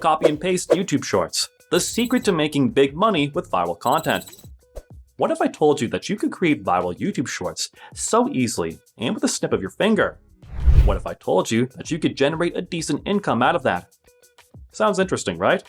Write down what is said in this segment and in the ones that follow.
Copy and paste YouTube Shorts, the secret to making big money with viral content. What if I told you that you could create viral YouTube Shorts so easily and with a snip of your finger? What if I told you that you could generate a decent income out of that? Sounds interesting, right?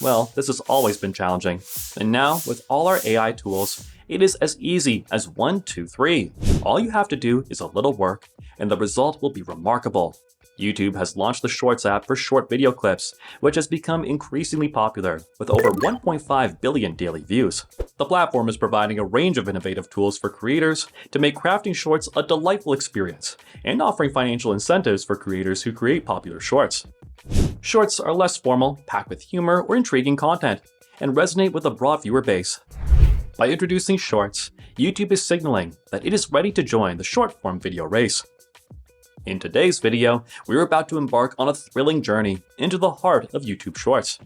Well, this has always been challenging, and now with all our AI tools, it is as easy as 1, 2, 3. All you have to do is a little work, and the result will be remarkable. YouTube has launched the Shorts app for short video clips, which has become increasingly popular, with over 1.5 billion daily views. The platform is providing a range of innovative tools for creators to make crafting shorts a delightful experience, and offering financial incentives for creators who create popular shorts. Shorts are less formal, packed with humor or intriguing content, and resonate with a broad viewer base. By introducing Shorts, YouTube is signaling that it is ready to join the short-form video race. In today's video, we're about to embark on a thrilling journey into the heart of YouTube Shorts.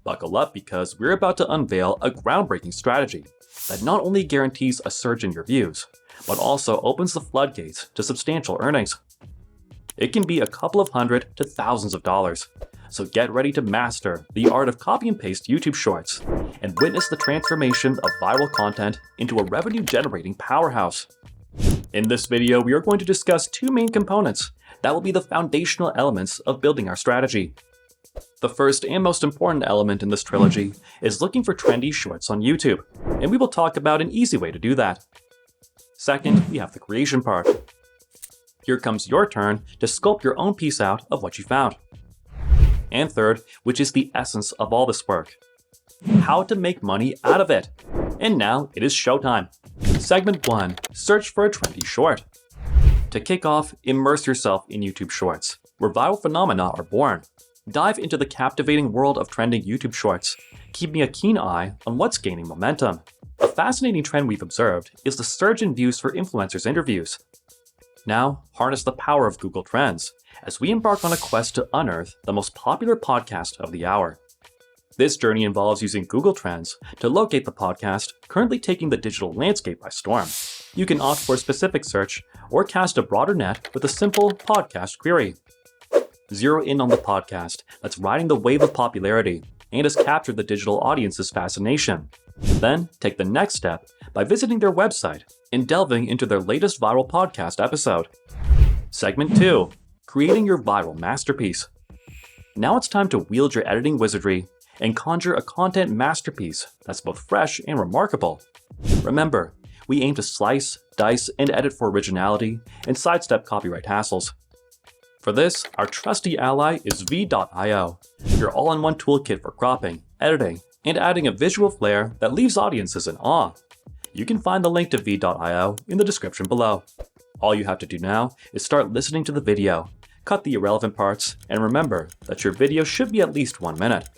Buckle up because we're about to unveil a groundbreaking strategy that not only guarantees a surge in your views, but also opens the floodgates to substantial earnings. It can be a couple of hundred to thousands of dollars, so get ready to master the art of copy and paste YouTube Shorts and witness the transformation of viral content into a revenue-generating powerhouse. In this video, we are going to discuss two main components that will be the foundational elements of building our strategy. The first and most important element in this trilogy is looking for trendy shorts on YouTube, and we will talk about an easy way to do that. Second, we have the creation part. Here comes your turn to sculpt your own piece out of what you found. And third, which is the essence of all this work, how to make money out of it. And now it is showtime. Segment 1, search for a trendy short. To kick off, immerse yourself in YouTube Shorts, where viral phenomena are born. Dive into the captivating world of trending YouTube Shorts, keeping a keen eye on what's gaining momentum. A fascinating trend we've observed is the surge in views for influencers' interviews. Now, harness the power of Google Trends as we embark on a quest to unearth the most popular podcast of the hour. This journey involves using Google Trends to locate the podcast currently taking the digital landscape by storm. You can opt for a specific search or cast a broader net with a simple podcast query. Zero in on the podcast that's riding the wave of popularity and has captured the digital audience's fascination. Then take the next step by visiting their website and delving into their latest viral podcast episode. Segment 2, creating your viral masterpiece. Now it's time to wield your editing wizardry and conjure a content masterpiece that's both fresh and remarkable. Remember, we aim to slice, dice, and edit for originality and sidestep copyright hassles. For this, our trusty ally is V.io, your all-in-one toolkit for cropping, editing, and adding a visual flair that leaves audiences in awe. You can find the link to V.io in the description below. All you have to do now is start listening to the video, cut the irrelevant parts, and remember that your video should be at least 1 minute.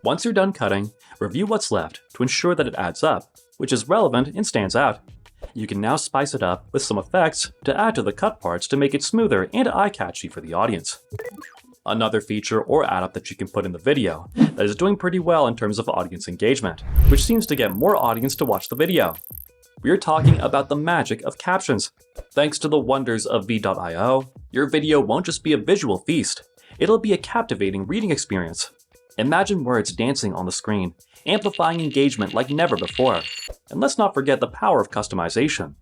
Once you're done cutting, review what's left to ensure that it adds up, which is relevant and stands out. You can now spice it up with some effects to add to the cut parts to make it smoother and eye-catchy for the audience. Another feature or add-up that you can put in the video that is doing pretty well in terms of audience engagement, which seems to get more audience to watch the video. We are talking about the magic of captions. Thanks to the wonders of V.io, your video won't just be a visual feast, it'll be a captivating reading experience. Imagine words dancing on the screen, amplifying engagement like never before. And let's not forget the power of customization.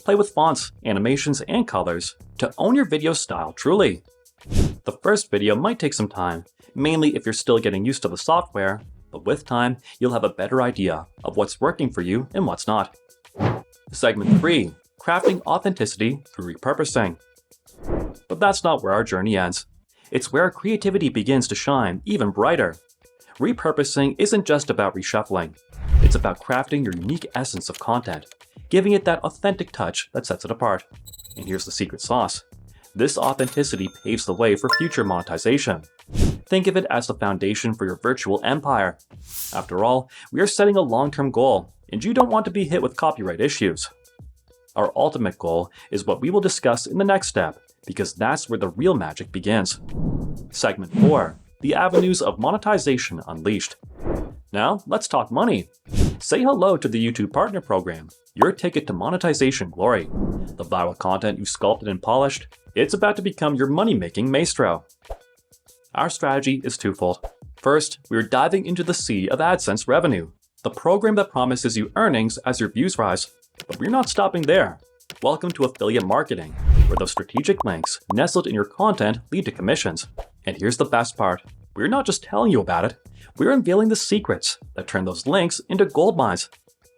Play with fonts, animations, and colors to own your video style truly. The first video might take some time, mainly if you're still getting used to the software, but with time, you'll have a better idea of what's working for you and what's not. Segment 3, crafting authenticity through repurposing. But that's not where our journey ends. It's where our creativity begins to shine even brighter. Repurposing isn't just about reshuffling. It's about crafting your unique essence of content, giving it that authentic touch that sets it apart. And here's the secret sauce. This authenticity paves the way for future monetization. Think of it as the foundation for your virtual empire. After all, we are setting a long-term goal, and you don't want to be hit with copyright issues. Our ultimate goal is what we will discuss in the next step, because that's where the real magic begins. Segment 4, the avenues of monetization unleashed. Now, let's talk money. Say hello to the YouTube Partner Program, your ticket to monetization glory. The viral content you've sculpted and polished, it's about to become your money-making maestro. Our strategy is twofold. First, we're diving into the sea of AdSense revenue, the program that promises you earnings as your views rise. But we're not stopping there. Welcome to affiliate marketing, where those strategic links nestled in your content lead to commissions. And here's the best part. We're not just telling you about it, we're unveiling the secrets that turn those links into gold mines.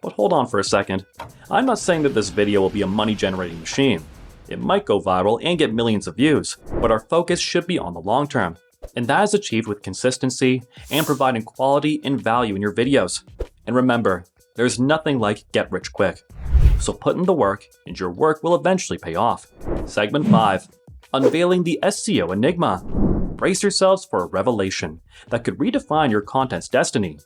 But hold on for a second. I'm not saying that this video will be a money-generating machine. It might go viral and get millions of views, but our focus should be on the long term. And that is achieved with consistency and providing quality and value in your videos. And remember, there's nothing like get rich quick. So put in the work, and your work will eventually pay off. Segment 5. Unveiling the SEO Enigma. Brace yourselves for a revelation that could redefine your content's destiny.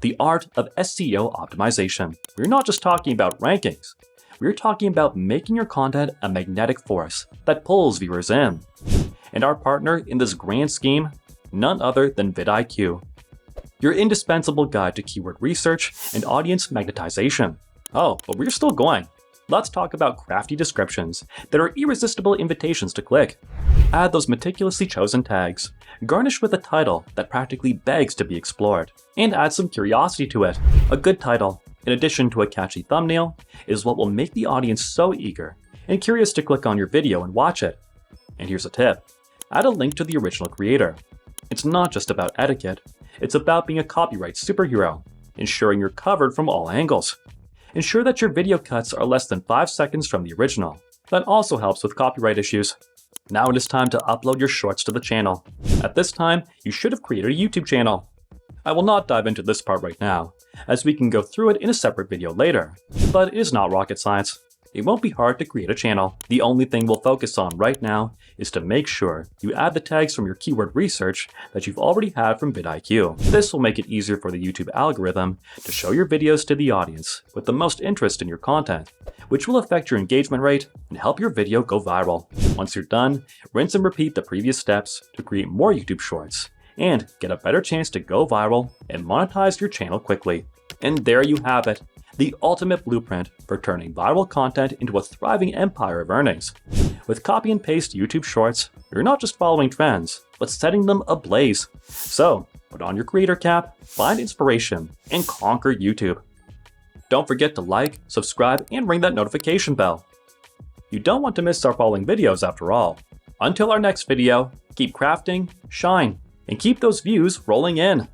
The art of SEO optimization. We're not just talking about rankings. We're talking about making your content a magnetic force that pulls viewers in. And our partner in this grand scheme, none other than vidIQ, your indispensable guide to keyword research and audience magnetization. Oh, but we're still going. Let's talk about crafty descriptions that are irresistible invitations to click. Add those meticulously chosen tags, garnish with a title that practically begs to be explored, and add some curiosity to it. A good title, in addition to a catchy thumbnail, is what will make the audience so eager and curious to click on your video and watch it. And here's a tip. Add a link to the original creator. It's not just about etiquette, it's about being a copyright superhero, ensuring you're covered from all angles. Ensure that your video cuts are less than 5 seconds from the original. That also helps with copyright issues. Now it is time to upload your shorts to the channel. At this time, you should have created a YouTube channel. I will not dive into this part right now, as we can go through it in a separate video later, but it is not rocket science. It won't be hard to create a channel. The only thing we'll focus on right now is to make sure you add the tags from your keyword research that you've already had from vidIQ. This will make it easier for the YouTube algorithm to show your videos to the audience with the most interest in your content, which will affect your engagement rate and help your video go viral. Once you're done, rinse and repeat the previous steps to create more YouTube shorts and get a better chance to go viral and monetize your channel quickly. And there you have it. The ultimate blueprint for turning viral content into a thriving empire of earnings. With copy and paste YouTube shorts, you're not just following trends, but setting them ablaze. So, put on your creator cap, find inspiration, and conquer YouTube. Don't forget to like, subscribe, and ring that notification bell. You don't want to miss our following videos after all. Until our next video, keep crafting, shine, and keep those views rolling in.